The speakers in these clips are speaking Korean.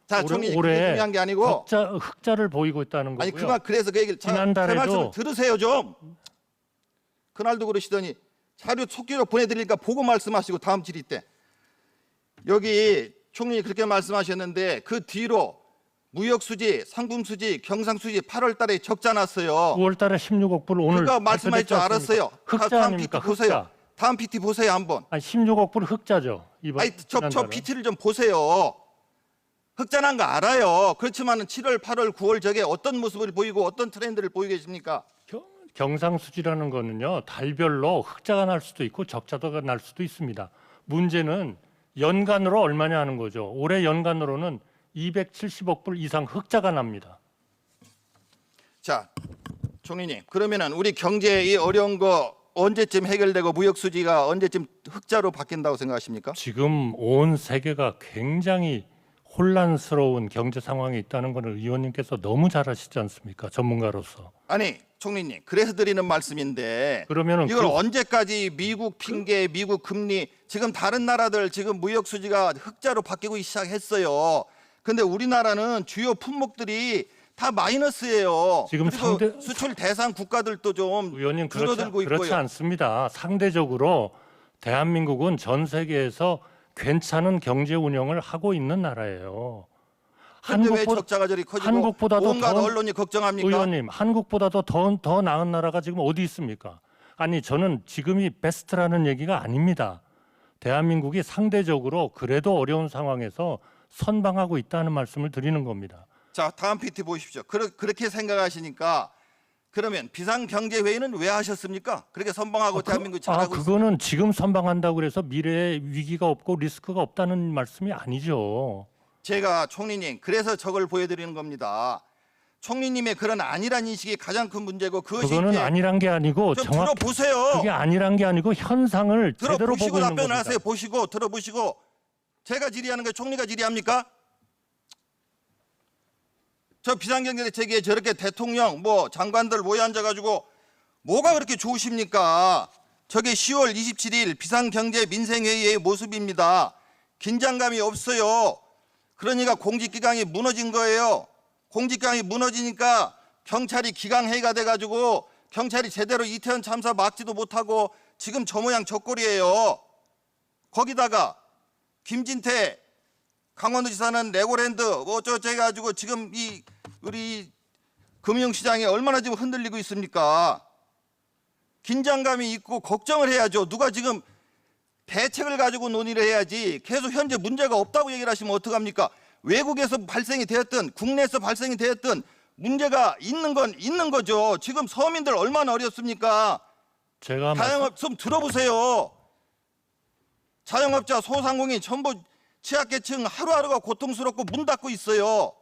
자, 총리 그게 중요한 게 아니고 흑자를 보이고 있다는 아니 거고요. 그래서 그 얘기를 제 말씀을 들으세요 좀. 그날도 그러시더니 자료 속기로 보내드리니까 보고 말씀하시고 다음 질의 때 여기 총리 그렇게 말씀하셨는데 그 뒤로 무역수지, 상품수지, 경상수지 8월 달에 적자 났어요. 9월 달에 16억 불 오늘 그거 말씀할 줄 알았어요. 흑자 다음 아닙니까? PT 보세요. 흑자. 다음 PT 보세요 한번. 아니 16억 불 흑자죠. 이번 아니 저 PT를 좀 보세요. 흑자난 거 알아요. 그렇지만은 7월, 8월, 9월 저게 어떤 모습을 보이고 어떤 트렌드를 보이고 계십니까? 경상수지라는 거는요. 달별로 흑자가 날 수도 있고 적자가 날 수도 있습니다. 문제는 연간으로 얼마냐 하는 거죠. 올해 연간으로는 270억 불 이상 흑자가 납니다. 자, 총리님, 그러면은 우리 경제 이 어려운 거 언제쯤 해결되고 무역 수지가 언제쯤 흑자로 바뀐다고 생각하십니까? 지금 온 세계가 굉장히 혼란스러운 경제 상황에 있다는 것을 의원님께서 너무 잘 아시지 않습니까? 전문가로서. 아니, 총리님, 그래서 드리는 말씀인데 그러면은 이걸 언제까지 미국 핑계, 미국 금리 지금 다른 나라들 지금 무역 수지가 흑자로 바뀌고 시작했어요. 근데 우리나라는 주요 품목들이 다 마이너스예요. 지금 그리고 수출 대상 국가들도 좀 의원님 줄어들고 그렇지 있고요. 않습니다. 상대적으로 대한민국은 전 세계에서 괜찮은 경제 운영을 하고 있는 나라예요. 근데 왜 적자가 저리 커지고 한국보다도 온갖 언론이 걱정합니까? 의원님, 한국보다도 더 나은 나라가 지금 어디 있습니까? 아니 저는 지금이 베스트라는 얘기가 아닙니다. 대한민국이 상대적으로 그래도 어려운 상황에서 선방하고 있다는 말씀을 드리는 겁니다. 자, 다음 PT 보십시오. 그렇게 생각하시니까 그러면 비상경제회의는 왜 하셨습니까? 그렇게 선방하고 대한민국이 잘하고 있습니다. 그거는 지금 선방한다고 해서 미래에 위기가 없고 리스크가 없다는 말씀이 아니죠. 제가 총리님 그래서 저걸 보여드리는 겁니다. 총리님의 그런 아니란 인식이 가장 큰 문제고 그거는 아니란 게 아니고 좀 들어보세요. 그게 아니란 게 아니고 현상을 제대로 보고 들어보시고 있는 답변을 겁니다. 하세요. 보시고 들어보시고 제가 질의하는 거 총리가 질의합니까? 저 비상경제대책에 저렇게 대통령 뭐 장관들 모여 앉아가지고 뭐가 그렇게 좋으십니까? 저게 10월 27일 비상경제민생회의의 모습입니다. 긴장감이 없어요. 그러니까 공직기강이 무너진 거예요. 공직기강이 무너지니까 경찰이 기강회의가 돼가지고 경찰이 제대로 이태원 참사 막지도 못하고 지금 저 모양 저 꼴이에요. 거기다가 김진태 강원도지사는 레고랜드 뭐 어쩌고 해가지고 지금 이 우리 금융시장이 얼마나 지금 흔들리고 있습니까? 긴장감이 있고 걱정을 해야죠. 누가 지금 대책을 가지고 논의를 해야지 계속 현재 문제가 없다고 얘기를 하시면 어떡합니까? 외국에서 발생이 되었든 국내에서 발생이 되었든 문제가 있는 건 있는 거죠. 지금 서민들 얼마나 어렵습니까? 자영업 좀 들어보세요. 자영업자 소상공인 전부 취약계층 하루하루가 고통스럽고 문 닫고 있어요.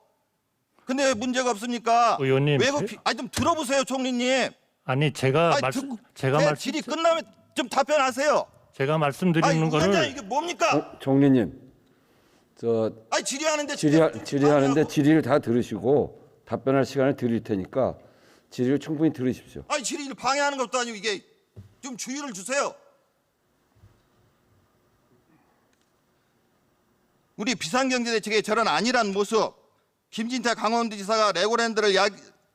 근데 왜 문제가 없습니까? 의원님, 아니 좀 들어보세요, 총리님. 아니 제가 질의 끝나면 좀 답변하세요. 제가 말씀드리는 거를 위원장 이게 뭡니까? 총리님, 아니 질의하는데 질의하는데 질의를 다 들으시고 답변할 시간을 드릴 테니까 질의를 충분히 들으십시오. 아니 질의를 방해하는 것도 아니고 이게 좀 주의를 주세요. 우리 비상경제대책의 저런 아니란 모습, 김진태 강원도지사가 레고랜드를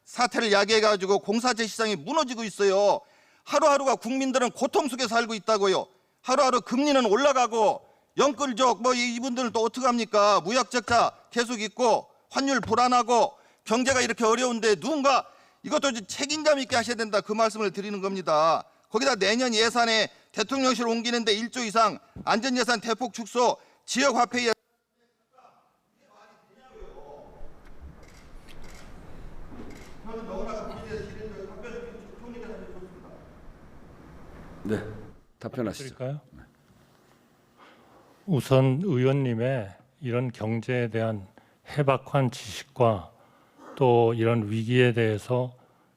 사태를 야기해가지고 공사재 시장이 무너지고 있어요. 하루하루가 국민들은 고통 속에 살고 있다고요. 하루하루 금리는 올라가고 영끌족 뭐 이분들은 또 어떡합니까? 무역적자 계속 있고 환율 불안하고 경제가 이렇게 어려운데 누군가 이것도 책임감 있게 하셔야 된다 그 말씀을 드리는 겁니다. 거기다 내년 예산에 대통령실 옮기는데 1조 이상 안전예산 대폭 축소 지역화폐 네, 답변하시죠. 드릴까요? 우선 의원님의 이런 경제에 대한 해박한 지식과 또 이런 위기에 대해서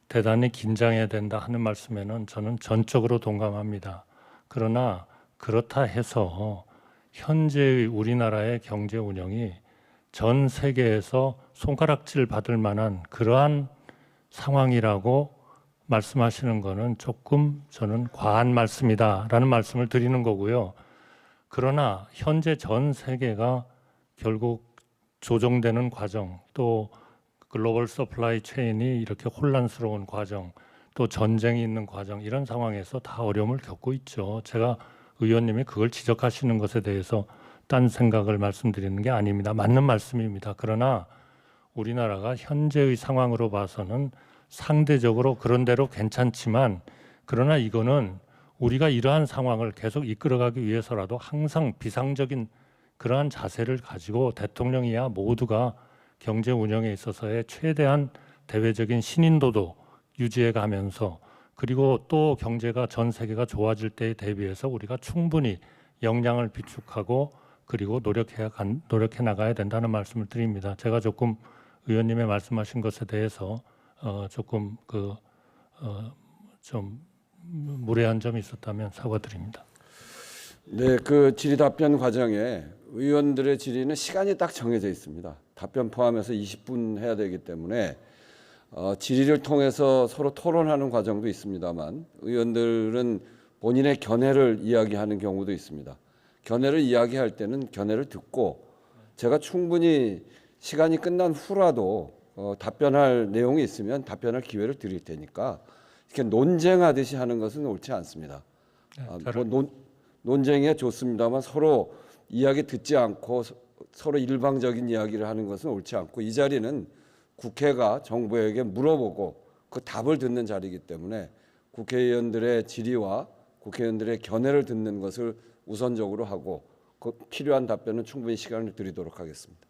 대단히 긴장해야 된다 하는 말씀에는 저는 전적으로 동감합니다. 그러나 그렇다 해서 현재의 우리나라의 경제 운영이 전 세계에서 손가락질 받을 만한 그러한 상황이라고 말씀하시는 거는 조금 저는 과한 말씀이다라는 말씀을 드리는 거고요. 그러나 현재 전 세계가 결국 조정되는 과정, 또 글로벌 서플라이 체인이 이렇게 혼란스러운 과정, 또 전쟁이 있는 과정, 이런 상황에서 다 어려움을 겪고 있죠. 제가 의원님이 그걸 지적하시는 것에 대해서 딴 생각을 말씀드리는 게 아닙니다. 맞는 말씀입니다. 그러나 우리나라가 현재의 상황으로 봐서는 상대적으로 그런 대로 괜찮지만, 그러나 이거는 우리가 이러한 상황을 계속 이끌어가기 위해서라도 항상 비상적인 그러한 자세를 가지고 대통령이야 모두가 경제 운영에 있어서의 최대한 대외적인 신인도도 유지해 가면서, 그리고 또 경제가 전 세계가 좋아질 때에 대비해서 우리가 충분히 역량을 비축하고 그리고 노력해 나가야 된다는 말씀을 드립니다. 제가 조금 의원님의 말씀하신 것에 대해서 조금 좀 무례한 점이 있었다면 사과드립니다. 네, 그 질의 답변 과정에 의원들의 질의는 시간이 딱 정해져 있습니다. 답변 포함해서 20분 해야 되기 때문에 질의를 통해서 서로 토론하는 과정도 있습니다만, 의원들은 본인의 견해를 이야기하는 경우도 있습니다. 견해를 이야기할 때는 견해를 듣고 제가 충분히 시간이 끝난 후라도 답변할 내용이 있으면 답변할 기회를 드릴 테니까 이렇게 논쟁하듯이 하는 것은 옳지 않습니다. 논쟁에 좋습니다만 서로 이야기 듣지 않고 서로 일방적인 이야기를 하는 것은 옳지 않고, 이 자리는 국회가 정부에게 물어보고 그 답을 듣는 자리이기 때문에 국회의원들의 질의와 국회의원들의 견해를 듣는 것을 우선적으로 하고 그 필요한 답변은 충분히 시간을 드리도록 하겠습니다.